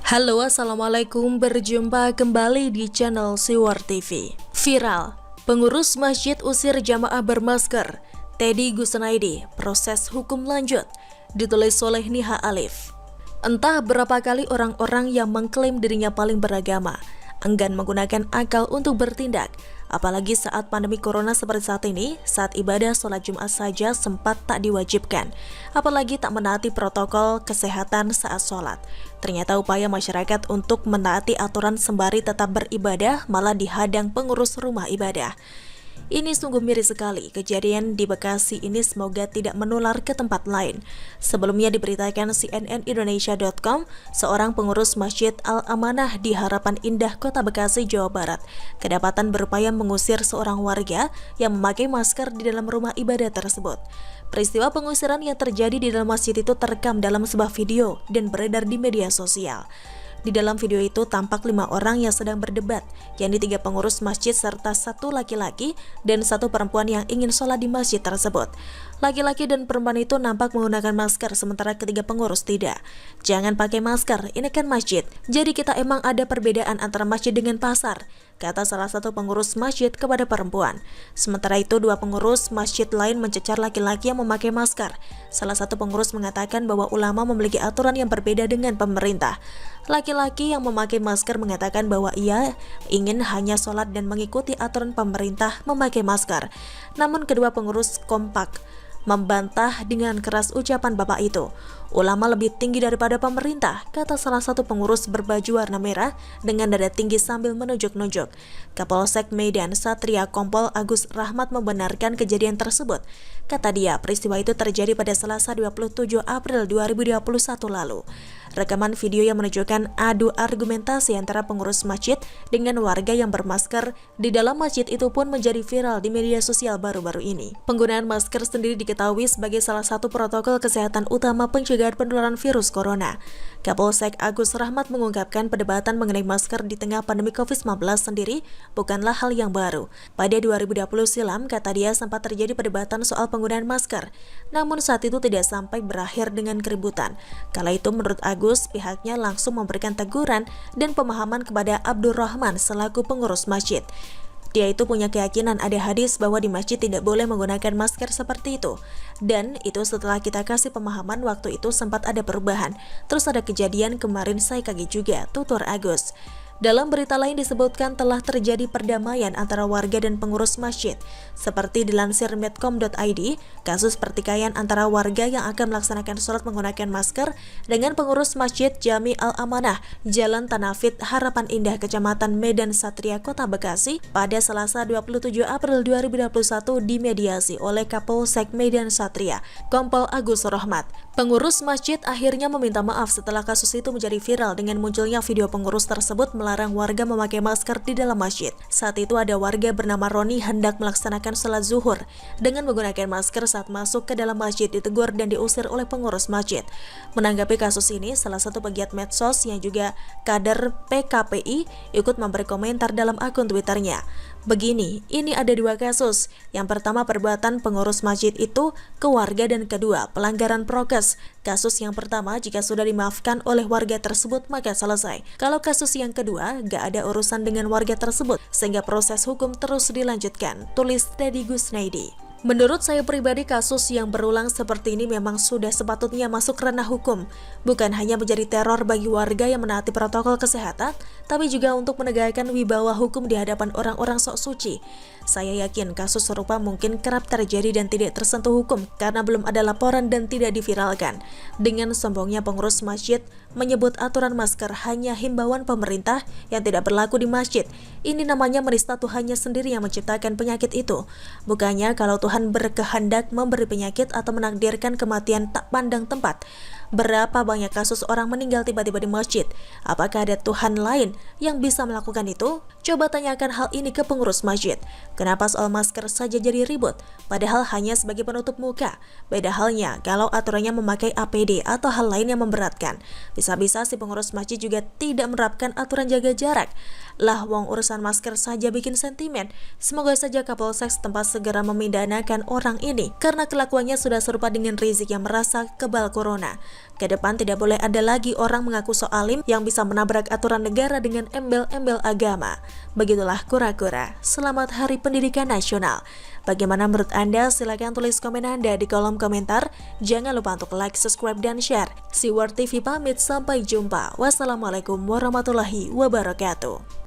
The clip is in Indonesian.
Halo, assalamualaikum. Berjumpa kembali di channel Siwar TV. Viral, pengurus masjid usir jamaah bermasker. Teddy Gusnaidi, proses hukum lanjut. Ditulis oleh Niha Alif. Entah berapa kali orang-orang yang mengklaim dirinya paling beragama enggan menggunakan akal untuk bertindak, apalagi saat pandemi corona seperti saat ini, saat ibadah sholat Jumat saja sempat tak diwajibkan, apalagi tak menaati protokol kesehatan saat sholat. Ternyata upaya masyarakat untuk menaati aturan sembari tetap beribadah malah dihadang pengurus rumah ibadah. Ini sungguh miris sekali. Kejadian di Bekasi ini semoga tidak menular ke tempat lain. Sebelumnya diberitakan cnnindonesia.com, seorang pengurus Masjid Al-Amanah di Harapan Indah, Kota Bekasi, Jawa Barat, kedapatan berupaya mengusir seorang warga yang memakai masker di dalam rumah ibadah tersebut. Peristiwa pengusiran yang terjadi di dalam masjid itu terekam dalam sebuah video dan beredar di media sosial. Di dalam video itu tampak 5 orang yang sedang berdebat, yakni 3 pengurus masjid serta 1 laki-laki dan 1 perempuan yang ingin sholat di masjid tersebut. Laki-laki dan perempuan itu nampak menggunakan masker, sementara ketiga pengurus tidak. Jangan pakai masker, ini kan masjid. Jadi kita emang ada perbedaan antara masjid dengan pasar, kata salah satu pengurus masjid kepada perempuan. Sementara itu 2 pengurus masjid lain mencecar laki-laki yang memakai masker. Salah satu pengurus mengatakan bahwa ulama memiliki aturan yang berbeda dengan pemerintah. Laki-laki yang memakai masker mengatakan bahwa ia ingin hanya sholat dan mengikuti aturan pemerintah memakai masker. Namun kedua pengurus kompak membantah dengan keras ucapan bapak itu. Ulama lebih tinggi daripada pemerintah, kata salah satu pengurus berbaju warna merah dengan dada tinggi sambil menunjuk-nunjuk. Kapolsek Medan Satria Kompol Agus Rahmat membenarkan kejadian tersebut. Kata dia, peristiwa itu terjadi pada Selasa 27 April 2021 lalu. Rekaman video yang menunjukkan adu argumentasi antara pengurus masjid dengan warga yang bermasker di dalam masjid itu pun menjadi viral di media sosial baru-baru ini. Penggunaan masker sendiri diketahui sebagai salah satu protokol kesehatan utama pencegahan penularan virus corona. Kapolsek Agus Rahmat mengungkapkan perdebatan mengenai masker di tengah pandemi COVID-19 sendiri bukanlah hal yang baru. Pada 2020 silam, kata dia, sempat terjadi perdebatan soal penggunaan masker. Namun saat itu tidak sampai berakhir dengan keributan. Kala itu menurut Agus, pihaknya langsung memberikan teguran dan pemahaman kepada Abdul Rahman selaku pengurus masjid. Dia itu punya keyakinan ada hadis bahwa di masjid tidak boleh menggunakan masker seperti itu. Dan itu setelah kita kasih pemahaman waktu itu sempat ada perubahan. Terus ada kejadian kemarin saya kaget juga, tutur Agus. Dalam berita lain disebutkan telah terjadi perdamaian antara warga dan pengurus masjid. Seperti dilansir medcom.id, kasus pertikaian antara warga yang akan melaksanakan sholat menggunakan masker dengan pengurus masjid Jami Al-Amanah, Jalan Tanafit, Harapan Indah, Kecamatan Medan Satria, Kota Bekasi, pada Selasa 27 April 2021 dimediasi oleh Kapolsek Medan Satria, Kompol Agus Rahmat. Pengurus masjid akhirnya meminta maaf setelah kasus itu menjadi viral dengan munculnya video pengurus tersebut melarang warga memakai masker di dalam masjid. Saat itu ada warga bernama Roni hendak melaksanakan sholat zuhur dengan menggunakan masker saat masuk ke dalam masjid, ditegur dan diusir oleh pengurus masjid. Menanggapi kasus ini, salah satu pegiat medsos yang juga kader PKPI ikut memberi komentar dalam akun Twitternya. Begini, ini ada 2 kasus. Yang pertama, perbuatan pengurus masjid itu ke warga, dan kedua, pelanggaran prokes. Kasus yang pertama, jika sudah dimaafkan oleh warga tersebut maka selesai. Kalau kasus yang kedua, gak ada urusan dengan warga tersebut, sehingga proses hukum terus dilanjutkan, tulis Teddy Gusnaidi. Menurut saya pribadi, kasus yang berulang seperti ini memang sudah sepatutnya masuk ranah hukum, bukan hanya menjadi teror bagi warga yang menaati protokol kesehatan, tapi juga untuk menegakkan wibawa hukum di hadapan orang-orang sok suci. Saya yakin kasus serupa mungkin kerap terjadi dan tidak tersentuh hukum karena belum ada laporan dan tidak diviralkan. Dengan sombongnya pengurus masjid menyebut aturan masker hanya himbauan pemerintah yang tidak berlaku di masjid. Ini namanya menista Tuhannya sendiri yang menciptakan penyakit itu. Bukannya kalau Tuhan berkehendak memberi penyakit atau menakdirkan kematian tak pandang tempat. Berapa banyak kasus orang meninggal tiba-tiba di masjid? Apakah ada Tuhan lain yang bisa melakukan itu? Coba tanyakan hal ini ke pengurus masjid. Kenapa soal masker saja jadi ribut? Padahal hanya sebagai penutup muka. Beda halnya kalau aturannya memakai APD atau hal lain yang memberatkan. Bisa-bisa si pengurus masjid juga tidak menerapkan aturan jaga jarak. Lah wong urusan masker saja bikin sentimen. Semoga saja Kapolsek setempat segera memidanakan orang ini karena kelakuannya sudah serupa dengan Rizik yang merasa kebal corona. Ke depan tidak boleh ada lagi orang mengaku soalim yang bisa menabrak aturan negara dengan embel-embel agama. Begitulah kura-kura. Selamat Hari Pendidikan Nasional. Bagaimana menurut Anda? Silahkan tulis komen Anda di kolom komentar. Jangan lupa untuk like, subscribe, dan share. Siwar TV pamit, sampai jumpa. Wassalamualaikum warahmatullahi wabarakatuh.